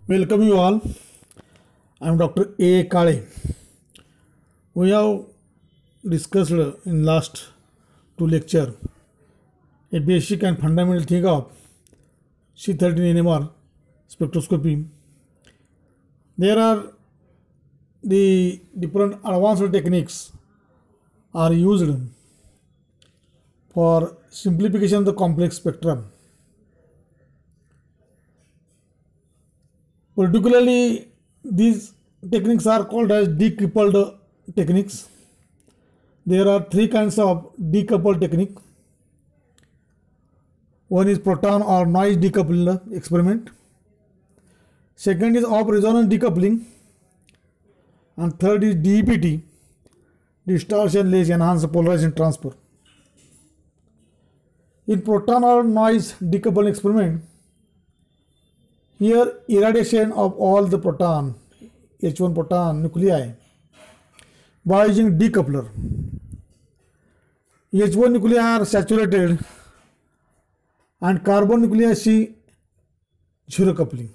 Welcome you all. I am Dr. A. Kale. We have discussed in last two lecture a basic and fundamental thing of C13 NMR spectroscopy. There are the different advanced techniques are used for simplification of the complex spectrum. Particularly, these techniques are called as decoupled techniques. There are three kinds of decoupled technique. One is proton or noise decoupling experiment. Second is off resonance decoupling. And third is DEPT, distortion-less enhanced polarization transfer. In proton or noise decoupling experiment, here irradiation of all the proton, H1 proton nuclei by using decoupler. H1 nuclei are saturated and carbon nuclei see zero coupling.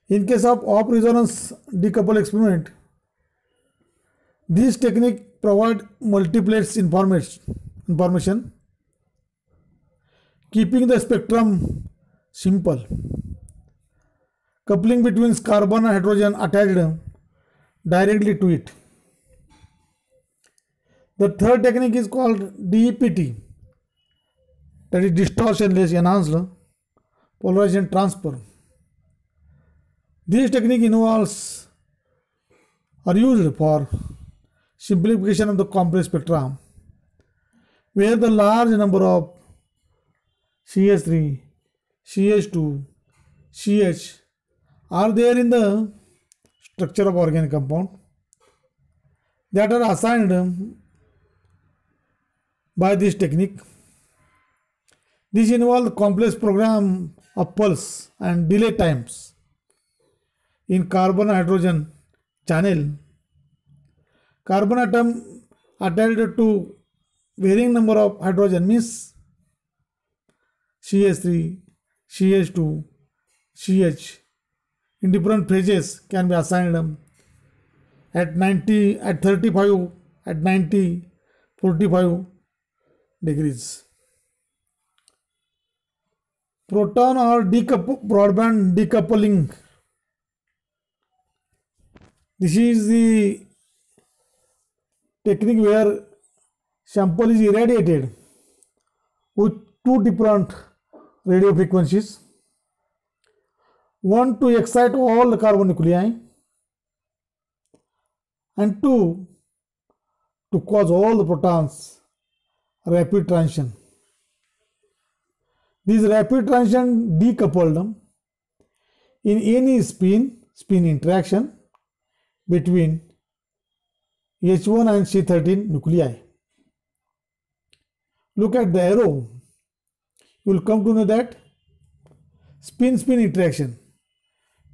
In case of off resonance decoupled experiment, this technique provides multiplets information, keeping the spectrum simple. Coupling between carbon and hydrogen attached directly to it. The third technique is called DEPT, that is distortion-less enhanced polarization transfer. This technique involves are used for simplification of the complex spectrum, where the large number of CH3, CH2, CH are there in the structure of organic compound that are assigned by this technique. This involves complex program of pulse and delay times in carbon and hydrogen channel. Carbon atom attached to varying number of hydrogen means CH3, CH2, CH in different phases can be assigned at 90, at 35, at 90, 45 degrees. Proton or broadband decoupling. This is the technique where sample is irradiated with two different radio frequencies. One to excite all the carbon nuclei, and two to cause all the protons rapid transition. This rapid transition decoupled in any spin interaction between H1 and C13 nuclei. Look at the arrow. You will come to know that spin interaction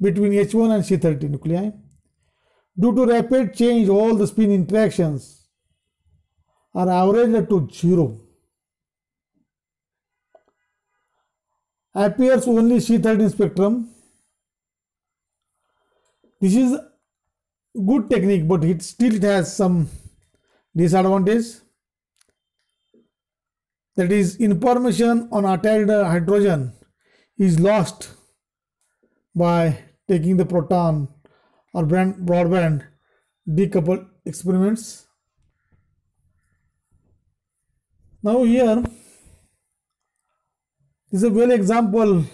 between H1 and C13 nuclei. Due to rapid change, all the spin interactions are averaged to zero. Appears only C13 spectrum. This is good technique, but it still has some disadvantage. That is, information on attached hydrogen is lost by taking the proton or broadband decoupled experiments. Now here is a well example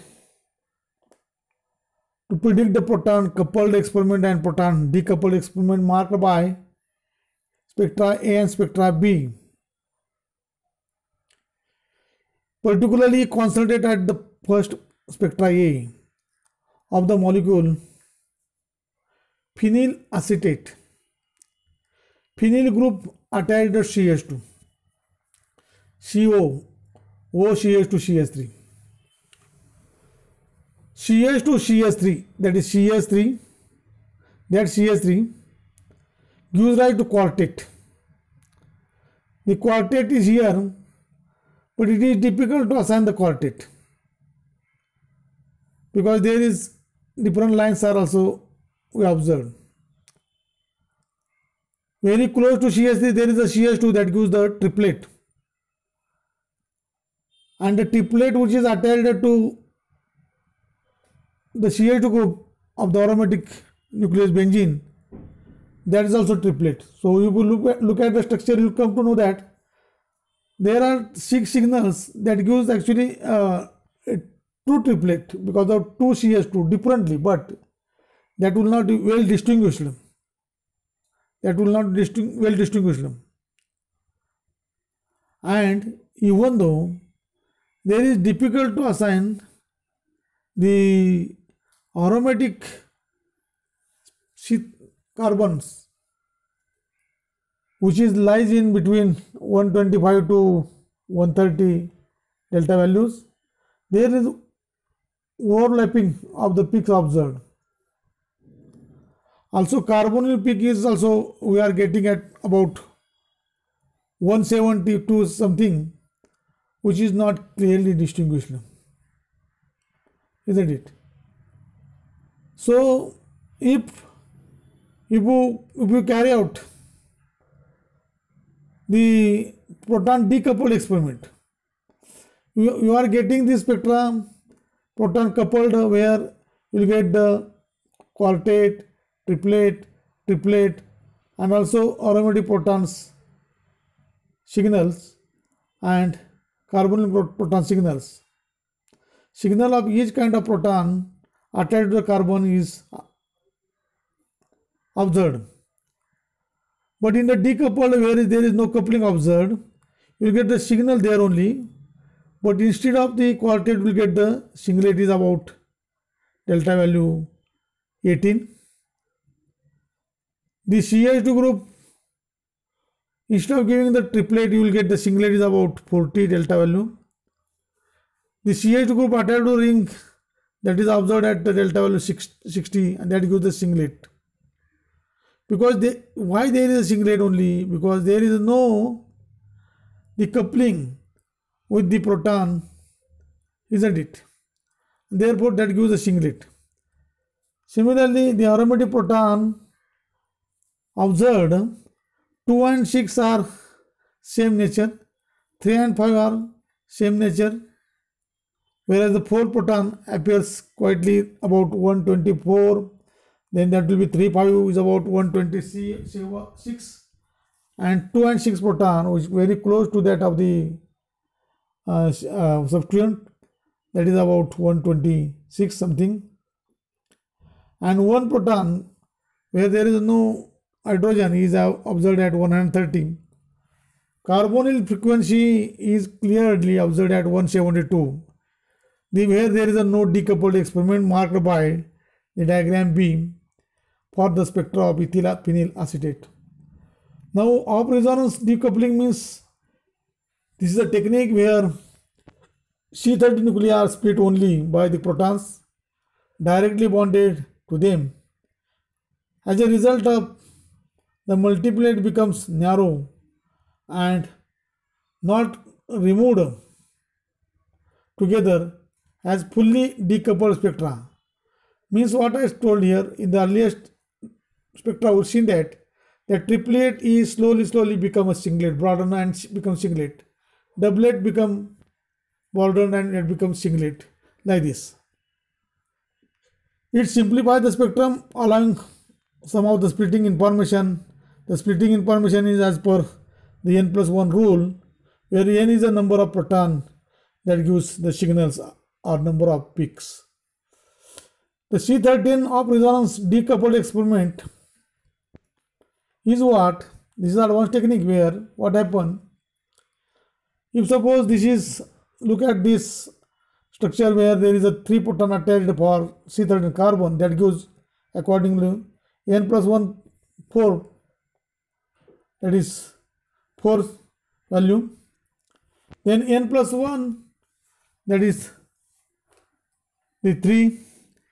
to predict the proton coupled experiment and proton decoupled experiment marked by spectra A and spectra B. Particularly concentrate at the first spectra A of the molecule phenyl acetate. Phenyl group attached to CH2, CO, OCH2 CH3. CH2 CH3, that is CH3, that CH3 gives rise to quartet. The quartet is here, but it is difficult to assign the quartet. because there is different lines are also we observed. Very close to CH3 there is a CH2 that gives the triplet, and the triplet which is attached to the CH2 group of the aromatic nucleus benzene, that is also triplet. So you will look at the structure, you will come to know that there are 6 signals that gives actually two triplet because of 2 CH2 differently, but that will not be well distinguished. That will not well distinguished. And even though there is difficult to assign the aromatic carbons which is lies in between 125 to 130 delta values, there is overlapping of the peaks observed. Also carbonyl peak is also we are getting at about 172 something, which is not clearly distinguished, isn't it? So if you carry out the proton decoupled experiment, you are getting the spectra proton coupled, where you will get the quartet, triplet, and also aromatic protons signals and carbonyl proton signals. Signal of each kind of proton attached to the carbon is observed. But in the decoupled, where there is no coupling observed, you will get the signal there only. But instead of the quartet, you will get the singlet is about delta value 18. The CH2 group, instead of giving the triplet, you will get the singlet is about 40 delta value. The CH2 group attached to ring, that is observed at the delta value 60, and that gives the singlet. Because why there is a singlet only? Because there is no the coupling with the proton, isn't it? Therefore that gives a singlet. Similarly, the aromatic proton observed 2 and 6 are same nature, 3 and 5 are same nature, whereas the 4 proton appears quietly about 124. Then that will be 3, 5 is about 126, and 2 and 6 proton, which is very close to that of the substituent, that is about 126 something, and 1 proton where there is no hydrogen is observed at 130. Carbonyl frequency is clearly observed at 172. Where there is a no decoupled experiment marked by the diagram B for the spectra of ethyl phenyl acetate. Now off resonance decoupling means this is a technique where C30 nuclei are split only by the protons directly bonded to them. As a result of the multiplet becomes narrow and not removed together as fully decoupled spectra. Means what I told here in the earliest spectra, we've seen that the triplet is slowly become a singlet, broaden and become singlet. Doublet become broaden and it becomes singlet, like this. It simplifies the spectrum, allowing some of the splitting information. The splitting information is as per the n+1 rule, where n is the number of proton that gives the signals or number of peaks. The C13 off resonance decoupled experiment is what? This is advanced technique where what happen? If suppose this is, look at this structure where there is a 3 proton attached for C13 carbon, that gives accordingly n+1 4, that is 4 value. Then n+1, that is the 3.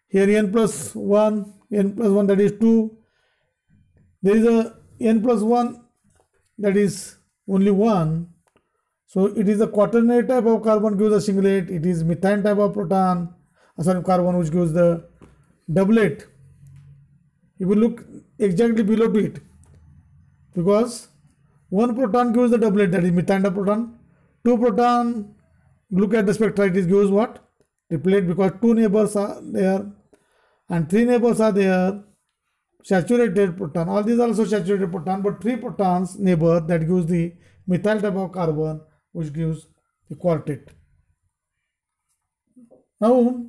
Here n+1 that is 2. There is a n+1 that is only 1. So it is a quaternary type of carbon gives a singlet. It is methane type of proton carbon, which gives the doublet. If you look exactly below to it, because one proton gives the doublet, that is methyl diproton. Two proton, look at the spectra, it gives what? Triplet, because two neighbors are there and three neighbors are there. Saturated proton, all these are also saturated proton, but three protons neighbor, that gives the methyl type of carbon, which gives the quartet. Now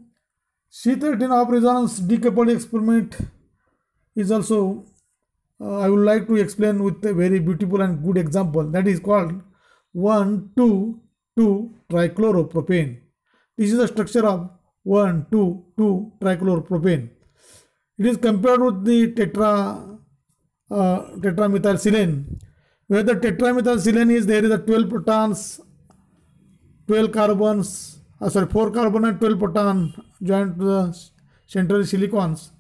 C13 off resonance decoupled experiment is also I would like to explain with a very beautiful and good example, that is called 1,2,2 trichloropropane. This is the structure of 1,2,2 trichloropropane. It is compared with the tetramethylsilane, where the tetramethylsilane is there is a 12 protons, 12 carbons, 4 carbon and 12 proton joined to the central silicons,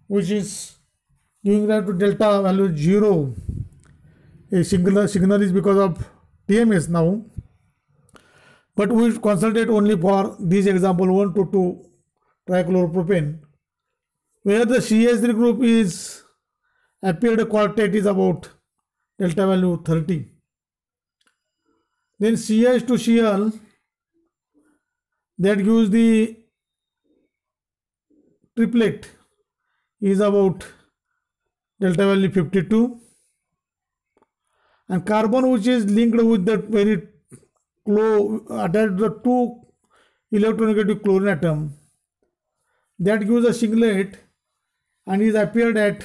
which is giving rise to delta value 0. A signal is because of TMS now, but we will concentrate only for this example 1,2,2 trichloropropane, where the CH3 group is appeared a quartet is about delta value 30. Then CH to Cl, that gives the triplet is about delta value 52, and carbon which is linked with that very close attached to the two electronegative chlorine atom, that gives a singlet and is appeared at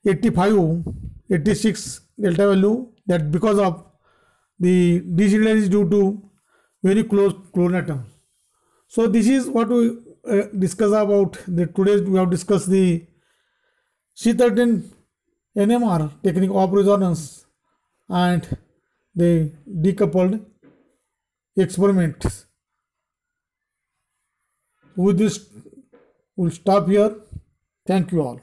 85, 86 delta value, that because of the deceleration is due to very close chlorine atom. So this is what we discuss about the today. We have discussed the C13 NMR technique of resonance and the decoupled experiments. With this, we'll stop here. Thank you all.